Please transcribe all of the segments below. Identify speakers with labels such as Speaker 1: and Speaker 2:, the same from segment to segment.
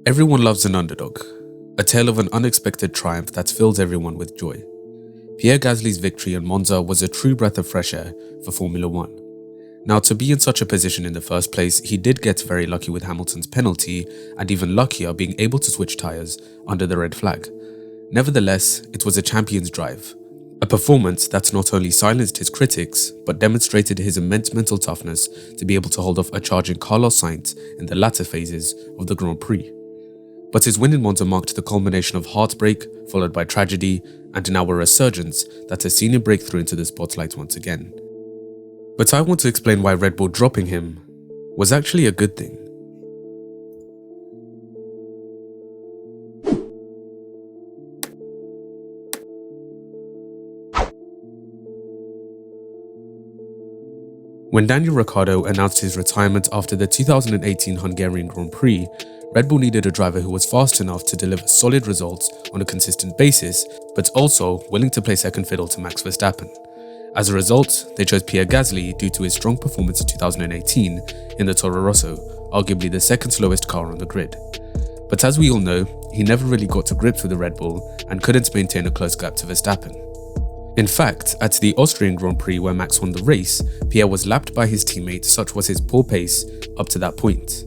Speaker 1: Everyone loves an underdog, a tale of an unexpected triumph that fills everyone with joy. Pierre Gasly's victory in Monza was a true breath of fresh air for Formula One. Now, to be in such a position in the first place, he did get very lucky with Hamilton's penalty and even luckier being able to switch tyres under the red flag. Nevertheless, it was a champion's drive, a performance that not only silenced his critics, but demonstrated his immense mental toughness to be able to hold off a charging Carlos Sainz in the latter phases of the Grand Prix. But his win in Monza marked the culmination of heartbreak, followed by tragedy, and now a resurgence that has seen him break through into the spotlight once again. But I want to explain why Red Bull dropping him was actually a good thing. When Daniel Ricciardo announced his retirement after the 2018 Hungarian Grand Prix, Red Bull needed a driver who was fast enough to deliver solid results on a consistent basis, but also willing to play second fiddle to Max Verstappen. As a result, they chose Pierre Gasly due to his strong performance in 2018 in the Toro Rosso, arguably the second slowest car on the grid. But as we all know, he never really got to grips with the Red Bull and couldn't maintain a close gap to Verstappen. In fact, at the Austrian Grand Prix where Max won the race, Pierre was lapped by his teammate, such was his poor pace up to that point.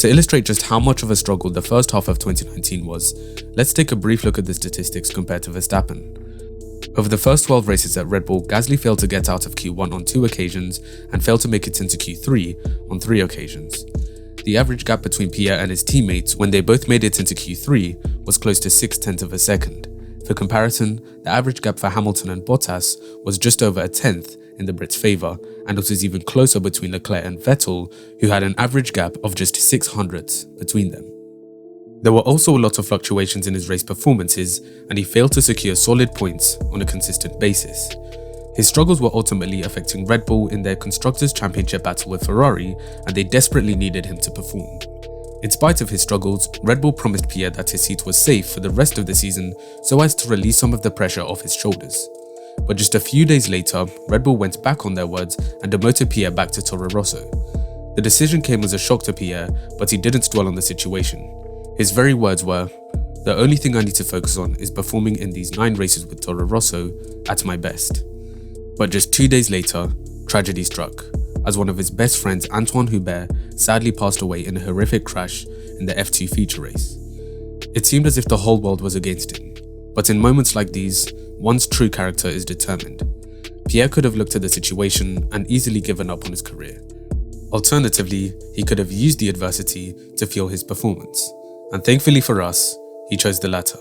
Speaker 1: To illustrate just how much of a struggle the first half of 2019 was, let's take a brief look at the statistics compared to Verstappen. Over the first 12 races at Red Bull, Gasly failed to get out of Q1 on 2 occasions and failed to make it into Q3 on 3 occasions. The average gap between Pierre and his teammates when they both made it into Q3 was close to 0.6 of a second. For comparison, the average gap for Hamilton and Bottas was just over a tenth in the Brits' favour, and it was even closer between Leclerc and Vettel, who had an average gap of just 0.06 between them. There were also a lot of fluctuations in his race performances, and he failed to secure solid points on a consistent basis. His struggles were ultimately affecting Red Bull in their Constructors' Championship battle with Ferrari, and they desperately needed him to perform. In spite of his struggles, Red Bull promised Pierre that his seat was safe for the rest of the season so as to release some of the pressure off his shoulders. But just a few days later, Red Bull went back on their words and demoted Pierre back to Toro Rosso. The decision came as a shock to Pierre, but he didn't dwell on the situation. His very words were, "The only thing I need to focus on is performing in these 9 races with Toro Rosso at my best." But just 2 days later, tragedy struck, as one of his best friends, Anthoine Hubert, sadly passed away in a horrific crash in the F2 feature race. It seemed as if the whole world was against him, but in moments like these, one's true character is determined. Pierre could have looked at the situation and easily given up on his career. Alternatively, he could have used the adversity to fuel his performance, and thankfully for us, he chose the latter.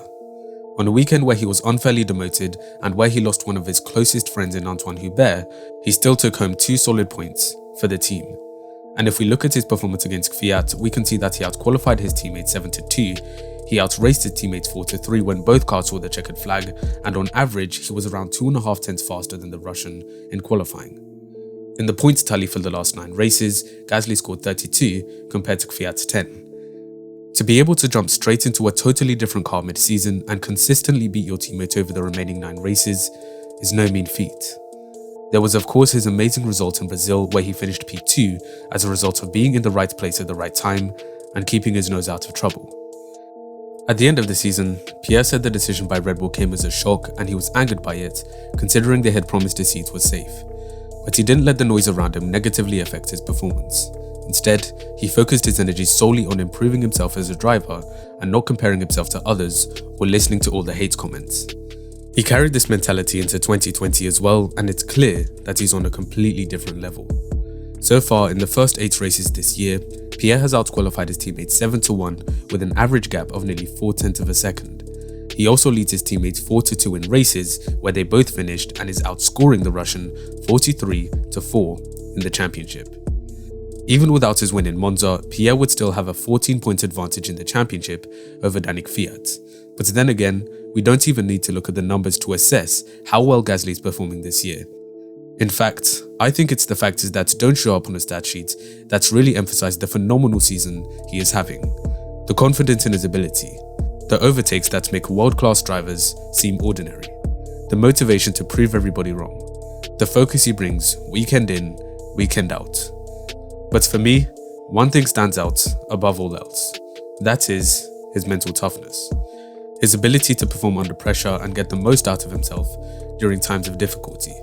Speaker 1: On a weekend where he was unfairly demoted and where he lost one of his closest friends in Anthoine Hubert, he still took home 2 solid points for the team. And if we look at his performance against Fiat, we can see that he outqualified his teammates 7-2, he outraced his teammates 4-3 when both cars saw the checkered flag, and on average, he was around 2.5 tenths faster than the Russian in qualifying. In the points tally for the last 9 races, Gasly scored 32 compared to Fiat's 10. To be able to jump straight into a totally different car mid-season and consistently beat your teammate over the remaining 9 races is no mean feat. There was of course his amazing result in Brazil where he finished P2 as a result of being in the right place at the right time and keeping his nose out of trouble. At the end of the season, Pierre said the decision by Red Bull came as a shock and he was angered by it, considering they had promised his seat was safe. But he didn't let the noise around him negatively affect his performance. Instead, he focused his energy solely on improving himself as a driver and not comparing himself to others or listening to all the hate comments. He carried this mentality into 2020 as well, and it's clear that he's on a completely different level. So far, in the first 8 races this year, Pierre has outqualified his teammates 7-1 with an average gap of nearly 0.4 of a second. He also leads his teammates 4-2 in races where they both finished and is outscoring the Russian 43-4 in the championship. Even without his win in Monza, Pierre would still have a 14-point advantage in the championship over Daniel Fiat. But then again, we don't even need to look at the numbers to assess how well Gasly is performing this year. In fact, I think it's the factors that don't show up on a stat sheet that's really emphasized the phenomenal season he is having. The confidence in his ability, the overtakes that make world-class drivers seem ordinary, the motivation to prove everybody wrong, the focus he brings weekend in, weekend out. But for me, one thing stands out above all else. That is, his mental toughness. His ability to perform under pressure and get the most out of himself during times of difficulty.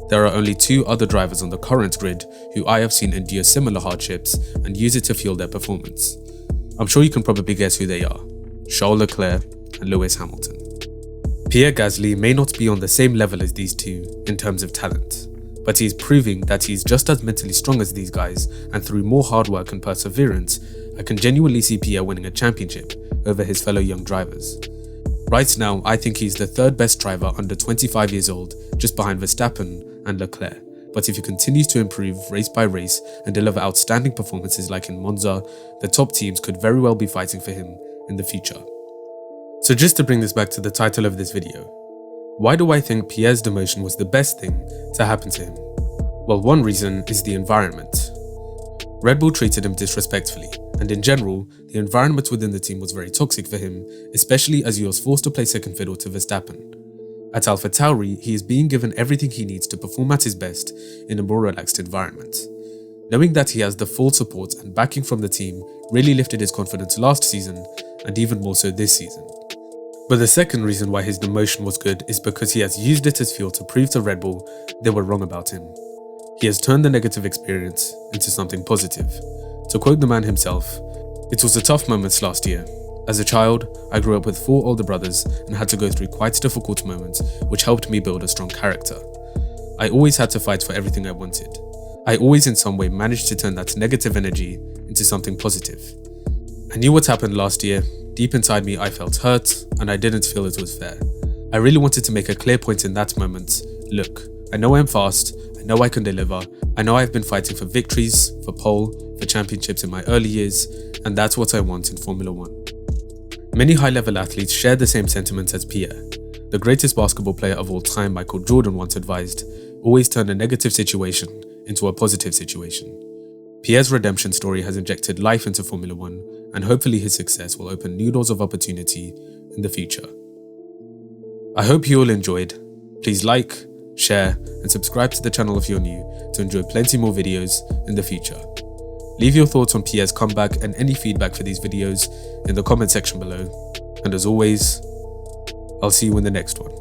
Speaker 1: There are only 2 other drivers on the current grid who I have seen endure similar hardships and use it to fuel their performance. I'm sure you can probably guess who they are: Charles Leclerc and Lewis Hamilton. Pierre Gasly may not be on the same level as these two in terms of talent, but he's proving that he's just as mentally strong as these guys, and through more hard work and perseverance, I can genuinely see Pierre winning a championship over his fellow young drivers. Right now, I think he's the 3rd best driver under 25 years old, just behind Verstappen and Leclerc. But if he continues to improve race by race and deliver outstanding performances like in Monza, the top teams could very well be fighting for him in the future. So just to bring this back to the title of this video, why do I think Pierre's demotion was the best thing to happen to him? Well, one reason is the environment. Red Bull treated him disrespectfully, and in general, the environment within the team was very toxic for him, especially as he was forced to play second fiddle to Verstappen. At AlphaTauri, he is being given everything he needs to perform at his best in a more relaxed environment. Knowing that he has the full support and backing from the team really lifted his confidence last season, and even more so this season. But the second reason why his demotion was good is because he has used it as fuel to prove to Red Bull they were wrong about him. He has turned the negative experience into something positive. To quote the man himself, "It was a tough moments last year. As a child, I grew up with 4 older brothers and had to go through quite difficult moments, which helped me build a strong character. I always had to fight for everything I wanted. I always in some way managed to turn that negative energy into something positive. I knew what happened last year. Deep inside me, I felt hurt and I didn't feel it was fair. I really wanted to make a clear point in that moment. Look, I know I'm fast, I know I can deliver, I know I've been fighting for victories, for pole, for championships in my early years, and that's what I want in Formula 1. Many high-level athletes share the same sentiments as Pierre. The greatest basketball player of all time, Michael Jordan, once advised, always turn a negative situation into a positive situation. Pierre's redemption story has injected life into Formula 1, and hopefully his success will open new doors of opportunity in the future. I hope you all enjoyed. Please like, share, and subscribe to the channel if you're new to enjoy plenty more videos in the future. Leave your thoughts on Pierre's comeback and any feedback for these videos in the comment section below. And as always, I'll see you in the next one.